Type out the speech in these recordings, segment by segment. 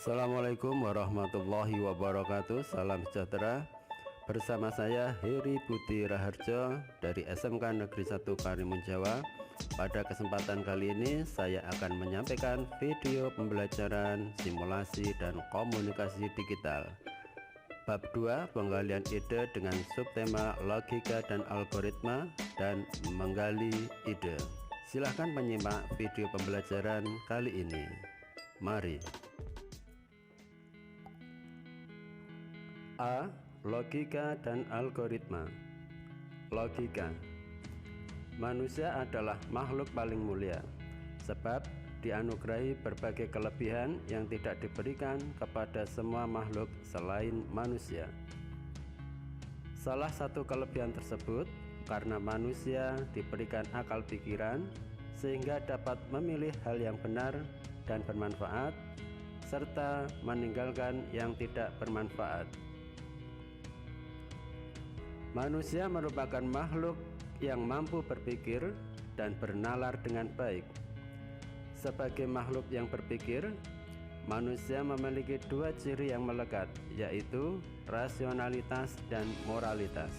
Assalamualaikum warahmatullahi wabarakatuh. Salam sejahtera. Bersama saya Heri Budi Raharjo dari SMK Negeri 1 Karimun Jawa. Pada kesempatan kali ini saya akan menyampaikan video pembelajaran simulasi dan komunikasi digital Bab 2, penggalian ide dengan subtema logika dan algoritma dan menggali ide. Silahkan menyimak video pembelajaran kali ini. Mari. A. Logika dan algoritma. Logika. Manusia adalah makhluk paling mulia, sebab dianugerahi berbagai kelebihan yang tidak diberikan kepada semua makhluk selain manusia. Salah satu kelebihan tersebut karena manusia diberikan akal pikiran, sehingga dapat memilih hal yang benar dan bermanfaat, serta meninggalkan yang tidak bermanfaat. Manusia merupakan makhluk yang mampu berpikir dan bernalar dengan baik. Sebagai makhluk yang berpikir, manusia memiliki dua ciri yang melekat, yaitu rasionalitas dan moralitas.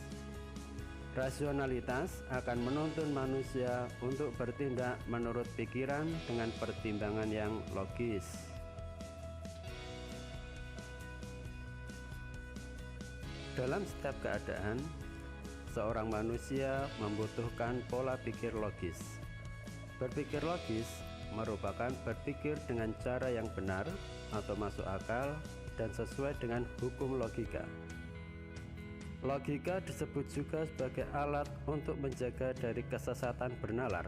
Rasionalitas akan menuntun manusia untuk bertindak menurut pikiran dengan pertimbangan yang logis. Dalam setiap keadaan, seorang manusia membutuhkan pola pikir logis. Berpikir logis merupakan berpikir dengan cara yang benar atau masuk akal dan sesuai dengan hukum logika. Logika disebut juga sebagai alat untuk menjaga dari kesesatan bernalar.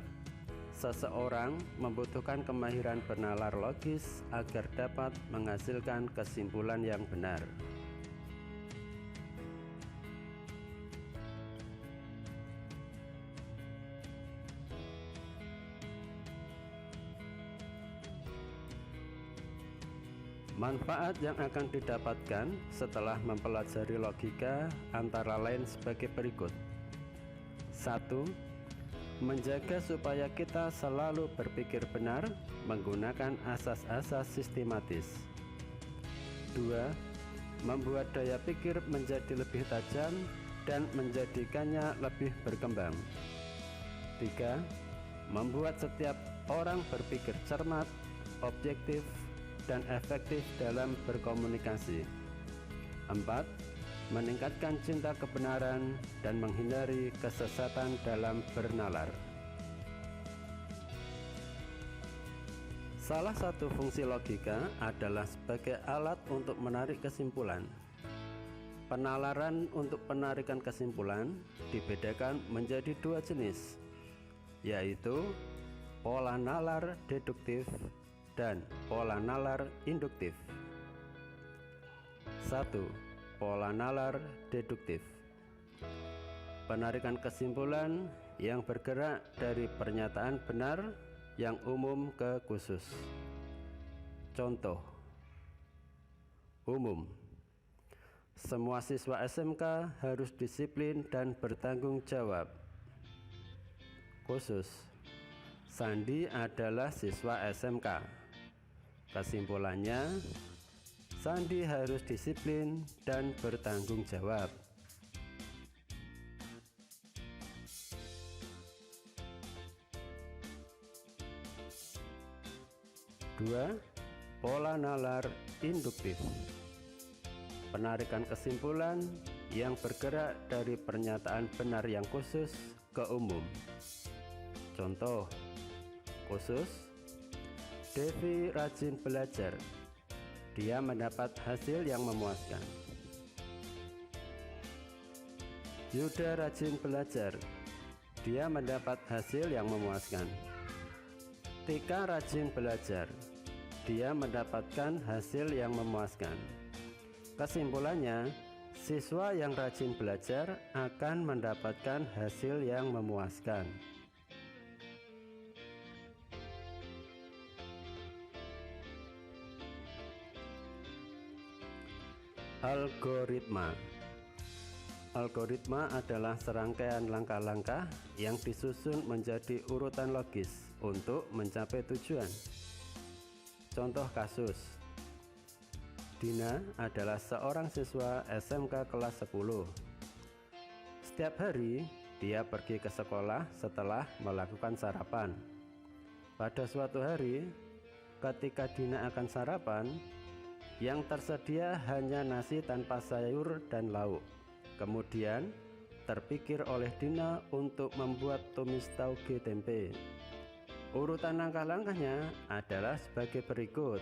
Seseorang membutuhkan kemahiran bernalar logis agar dapat menghasilkan kesimpulan yang benar. Manfaat yang akan didapatkan setelah mempelajari logika antara lain sebagai berikut. 1. Menjaga supaya kita selalu berpikir benar menggunakan asas-asas sistematis. 2. Membuat daya pikir menjadi lebih tajam dan menjadikannya lebih berkembang. 3. Membuat setiap orang berpikir cermat, objektif, dan efektif dalam berkomunikasi. 4. Meningkatkan cinta kebenaran dan menghindari kesesatan dalam bernalar. Salah satu fungsi logika adalah sebagai alat untuk menarik kesimpulan. Penalaran untuk penarikan kesimpulan dibedakan menjadi dua jenis, yaitu pola nalar deduktif dan pola nalar induktif. 1. Pola nalar deduktif. Penarikan kesimpulan yang bergerak dari pernyataan benar yang umum ke khusus. Contoh umum: semua siswa SMK harus disiplin dan bertanggung jawab. Khusus: Sandi adalah siswa SMK. Kesimpulannya, Sandi harus disiplin dan bertanggung jawab. 2. Pola nalar induktif. Penarikan kesimpulan yang bergerak dari pernyataan benar yang khusus ke umum. Contoh khusus: Devi rajin belajar, dia mendapat hasil yang memuaskan. Yuda rajin belajar, dia mendapat hasil yang memuaskan. Tika rajin belajar, dia mendapatkan hasil yang memuaskan. Kesimpulannya, siswa yang rajin belajar akan mendapatkan hasil yang memuaskan. Algoritma. Algoritma adalah serangkaian langkah-langkah yang disusun menjadi urutan logis untuk mencapai tujuan. Contoh kasus: Dina adalah seorang siswa SMK kelas 10. Setiap hari dia pergi ke sekolah setelah melakukan sarapan. Pada suatu hari, ketika Dina akan sarapan, yang tersedia hanya nasi tanpa sayur dan lauk. Kemudian terpikir oleh Dina untuk membuat tumis tauge tempe. Urutan langkah-langkahnya adalah sebagai berikut.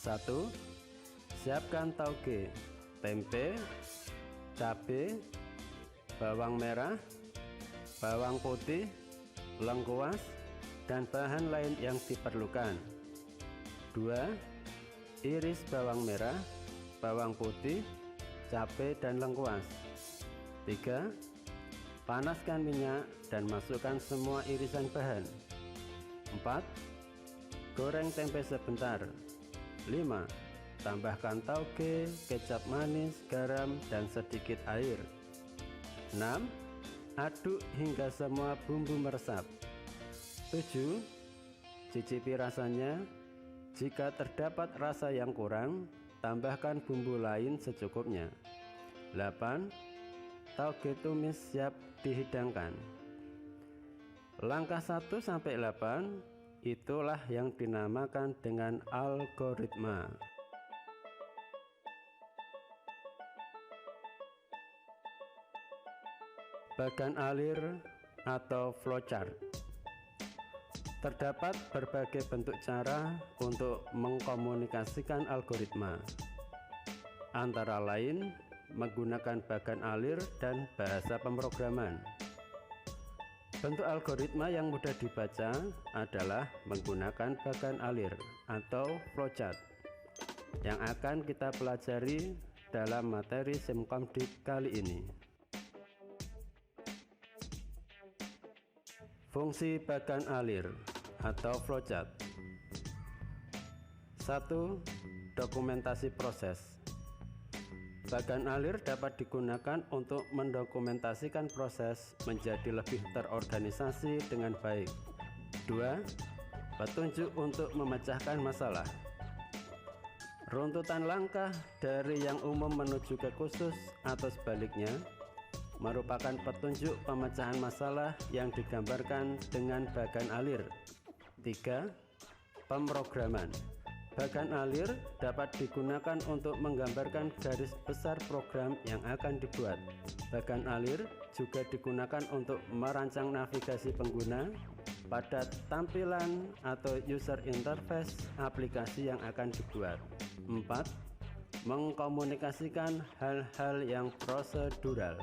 1. Siapkan tauge, tempe, cabai, bawang merah, bawang putih, lengkuas, dan bahan lain yang diperlukan. 2. Iris bawang merah, bawang putih, cabai, dan lengkuas. 3. Panaskan minyak dan masukkan semua irisan bahan. 4. Goreng tempe sebentar. 5. Tambahkan tauge, kecap manis, garam, dan sedikit air. 6. Aduk hingga semua bumbu meresap. 7. Cicipi rasanya. Jika terdapat rasa yang kurang, tambahkan bumbu lain secukupnya. 8. Tauge tumis siap dihidangkan. Langkah 1-8 itulah yang dinamakan dengan algoritma. Bagan alir atau flowchart. Terdapat berbagai bentuk cara untuk mengkomunikasikan algoritma, antara lain menggunakan bagan alir dan bahasa pemrograman. Bentuk algoritma yang mudah dibaca adalah menggunakan bagan alir atau flowchart yang akan kita pelajari dalam materi Simkomdik kali ini. Fungsi bagan alir atau flowchart. 1. Dokumentasi proses. Bagan alir dapat digunakan untuk mendokumentasikan proses menjadi lebih terorganisasi dengan baik. 2. Petunjuk untuk memecahkan masalah. Runtutan langkah dari yang umum menuju ke khusus atau sebaliknya merupakan petunjuk pemecahan masalah yang digambarkan dengan bagan alir. 3. Pemrograman. Bagan alir dapat digunakan untuk menggambarkan garis besar program yang akan dibuat. Bagan alir juga digunakan untuk merancang navigasi pengguna pada tampilan atau user interface aplikasi yang akan dibuat. 4. Mengkomunikasikan hal-hal yang prosedural.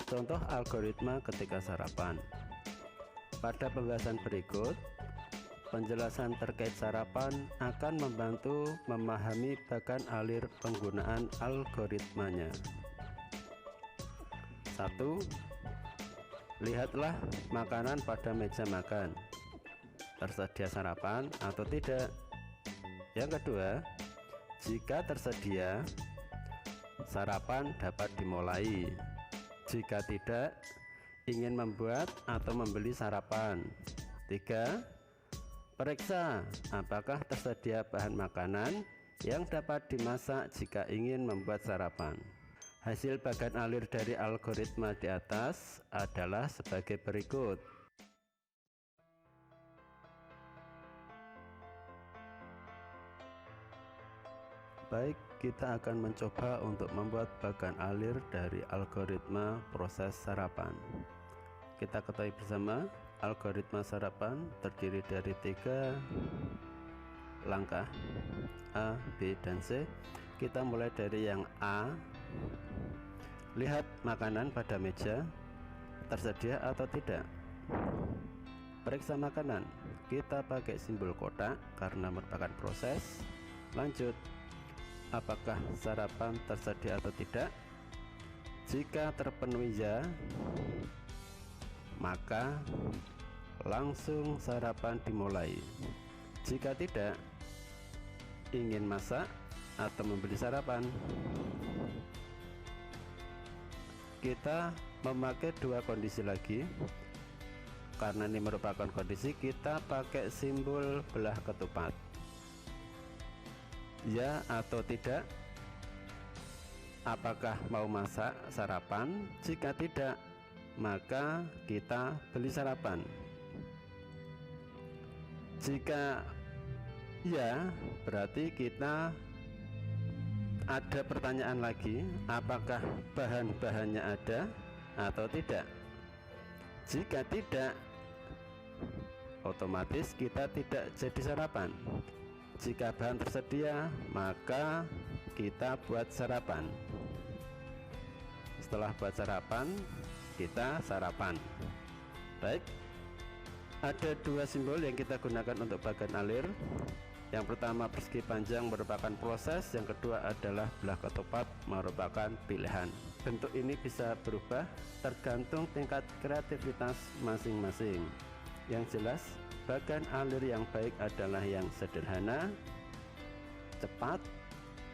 Contoh algoritma ketika sarapan. Pada pembahasan berikut, penjelasan terkait sarapan akan membantu memahami bagan alir penggunaan algoritmanya. 1. Lihatlah makanan pada meja makan. Tersedia sarapan atau tidak? Yang kedua, jika tersedia, sarapan dapat dimulai. Jika tidak, ingin membuat atau membeli sarapan. 3. Periksa apakah tersedia bahan makanan yang dapat dimasak jika ingin membuat sarapan. Hasil bagan alir dari algoritma di atas adalah sebagai berikut. Baik, kita akan mencoba untuk membuat bagan alir dari algoritma proses sarapan. Kita ketahui bersama, algoritma sarapan terdiri dari 3 langkah, A, B, dan C. Kita mulai dari yang A. Lihat makanan pada meja. tersedia atau tidak. Periksa makanan, kita pakai simbol kotak karena merupakan proses. Lanjut, apakah sarapan tersedia atau tidak? Jika terpenuhi ya, maka langsung sarapan dimulai. Jika tidak, ingin masak atau membeli sarapan. Kita memakai dua kondisi lagi. Karena ini merupakan kondisi, kita pakai simbol belah ketupat. Ya atau tidak? Apakah mau masak sarapan? Jika tidak, maka kita beli sarapan. Jika ya, berarti kita ada pertanyaan lagi, apakah bahan-bahannya ada atau tidak. Jika tidak, otomatis kita tidak jadi sarapan. Jika bahan tersedia, maka kita buat sarapan. Setelah buat sarapan, kita sarapan. Baik, ada dua simbol yang kita gunakan untuk bagan alir. Yang pertama, persegi panjang merupakan proses. Yang kedua adalah belah ketupat merupakan pilihan. Bentuk ini bisa berubah tergantung tingkat kreativitas masing-masing. Yang jelas, bagan alir yang baik adalah yang sederhana, cepat,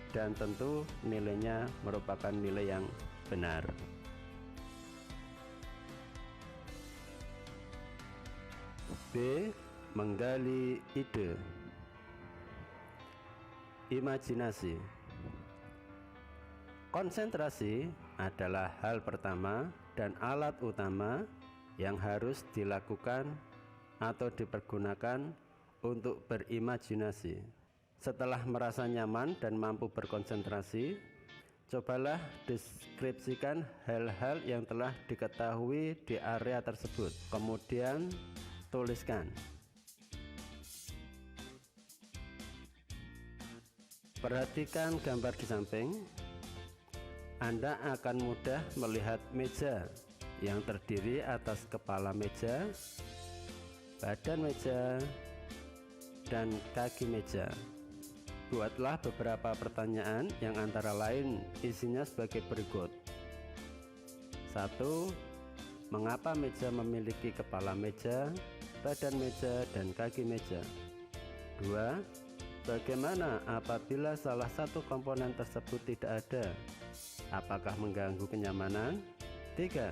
dan tentu nilainya merupakan nilai yang benar. B. Menggali ide. Imajinasi. Konsentrasi adalah hal pertama dan alat utama yang harus dilakukan atau dipergunakan untuk berimajinasi. Setelah merasa nyaman dan mampu berkonsentrasi, cobalah deskripsikan hal-hal yang telah diketahui di area tersebut. Kemudian tuliskan. Perhatikan gambar di samping. Anda akan mudah melihat meja yang terdiri atas kepala meja, badan meja, dan kaki meja. Buatlah beberapa pertanyaan yang antara lain isinya sebagai berikut. 1. Mengapa meja memiliki kepala meja, badan meja, dan kaki meja? 2. Bagaimana apabila salah satu komponen tersebut tidak ada? Apakah mengganggu kenyamanan? 3.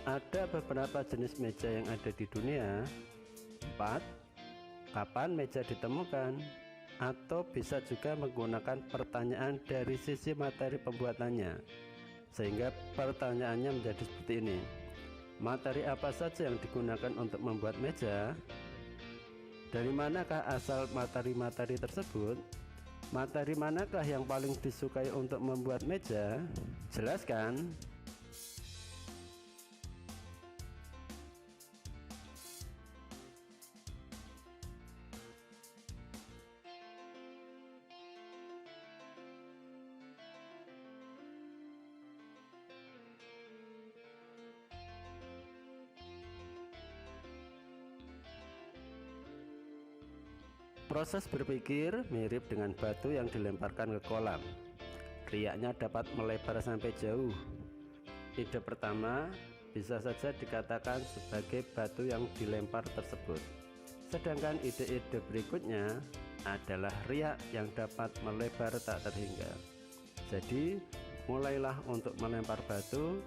Ada beberapa jenis meja yang ada di dunia. 4. Kapan meja ditemukan? Atau bisa juga menggunakan pertanyaan dari sisi materi pembuatannya, sehingga pertanyaannya menjadi seperti ini. Materi apa saja yang digunakan untuk membuat meja? Dari manakah asal materi-materi tersebut? Materi manakah yang paling disukai untuk membuat meja? Jelaskan. Proses berpikir mirip dengan batu yang dilemparkan ke kolam. Riaknya dapat melebar sampai jauh. Ide pertama bisa saja dikatakan sebagai batu yang dilempar tersebut. Sedangkan ide-ide berikutnya adalah riak yang dapat melebar tak terhingga. Jadi, mulailah untuk melempar batu,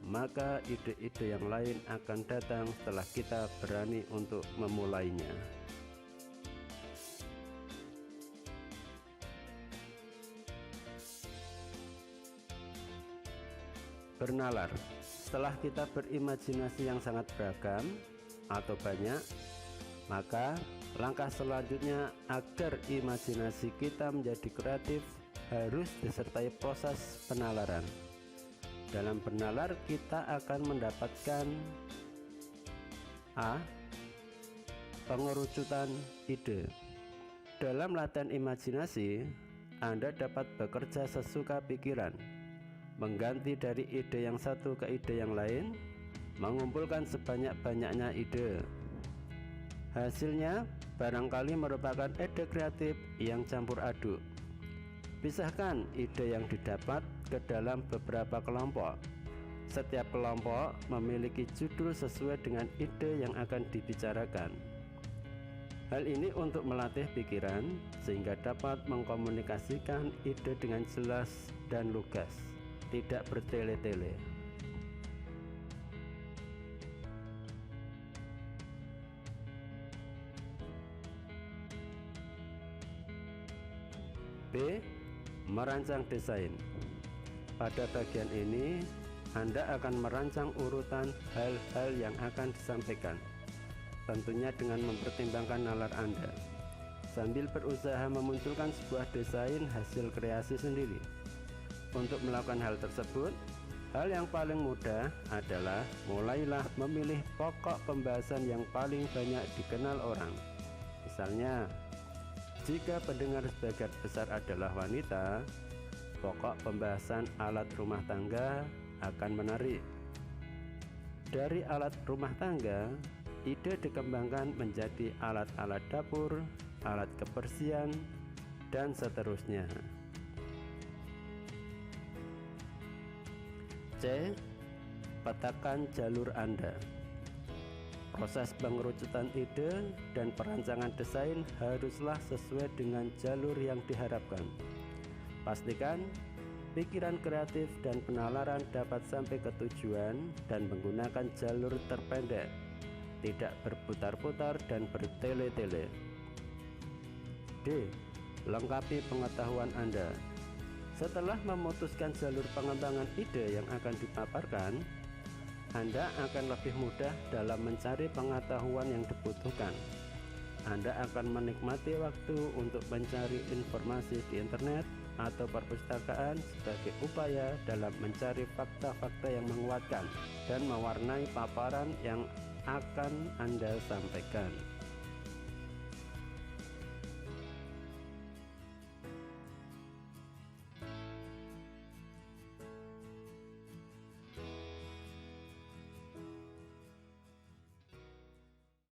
maka ide-ide yang lain akan datang setelah kita berani untuk memulainya. Bernalar. Setelah kita berimajinasi yang sangat beragam atau banyak, maka langkah selanjutnya agar imajinasi kita menjadi kreatif harus disertai proses penalaran. Dalam bernalar kita akan mendapatkan A. Pengerucutan ide. Dalam latihan imajinasi, Anda dapat bekerja sesuka pikiran, mengganti dari ide yang satu ke ide yang lain, mengumpulkan sebanyak-banyaknya ide. Hasilnya barangkali merupakan ide kreatif yang campur aduk. Pisahkan ide yang didapat ke dalam beberapa kelompok. Setiap kelompok memiliki judul sesuai dengan ide yang akan dibicarakan. Hal ini untuk melatih pikiran sehingga dapat mengkomunikasikan ide dengan jelas dan lugas, tidak bertele-tele. B. Merancang desain. Pada bagian ini, Anda akan merancang urutan hal-hal yang akan disampaikan, tentunya dengan mempertimbangkan nalar Anda, sambil berusaha memunculkan sebuah desain hasil kreasi sendiri. Untuk melakukan hal tersebut, hal yang paling mudah adalah mulailah memilih pokok pembahasan yang paling banyak dikenal orang. Misalnya, jika pendengar sebagian besar adalah wanita, pokok pembahasan alat rumah tangga akan menarik. Dari alat rumah tangga, ide dikembangkan menjadi alat-alat dapur, alat kebersihan, dan seterusnya. C. Petakan jalur Anda. Proses pengerucutan ide dan perancangan desain haruslah sesuai dengan jalur yang diharapkan. Pastikan pikiran kreatif dan penalaran dapat sampai ke tujuan dan menggunakan jalur terpendek, tidak berputar-putar dan bertele-tele. D. Lengkapi pengetahuan Anda. Setelah memutuskan jalur pengembangan ide yang akan dipaparkan, Anda akan lebih mudah dalam mencari pengetahuan yang dibutuhkan. Anda akan menikmati waktu untuk mencari informasi di internet atau perpustakaan sebagai upaya dalam mencari fakta-fakta yang menguatkan dan mewarnai paparan yang akan Anda sampaikan.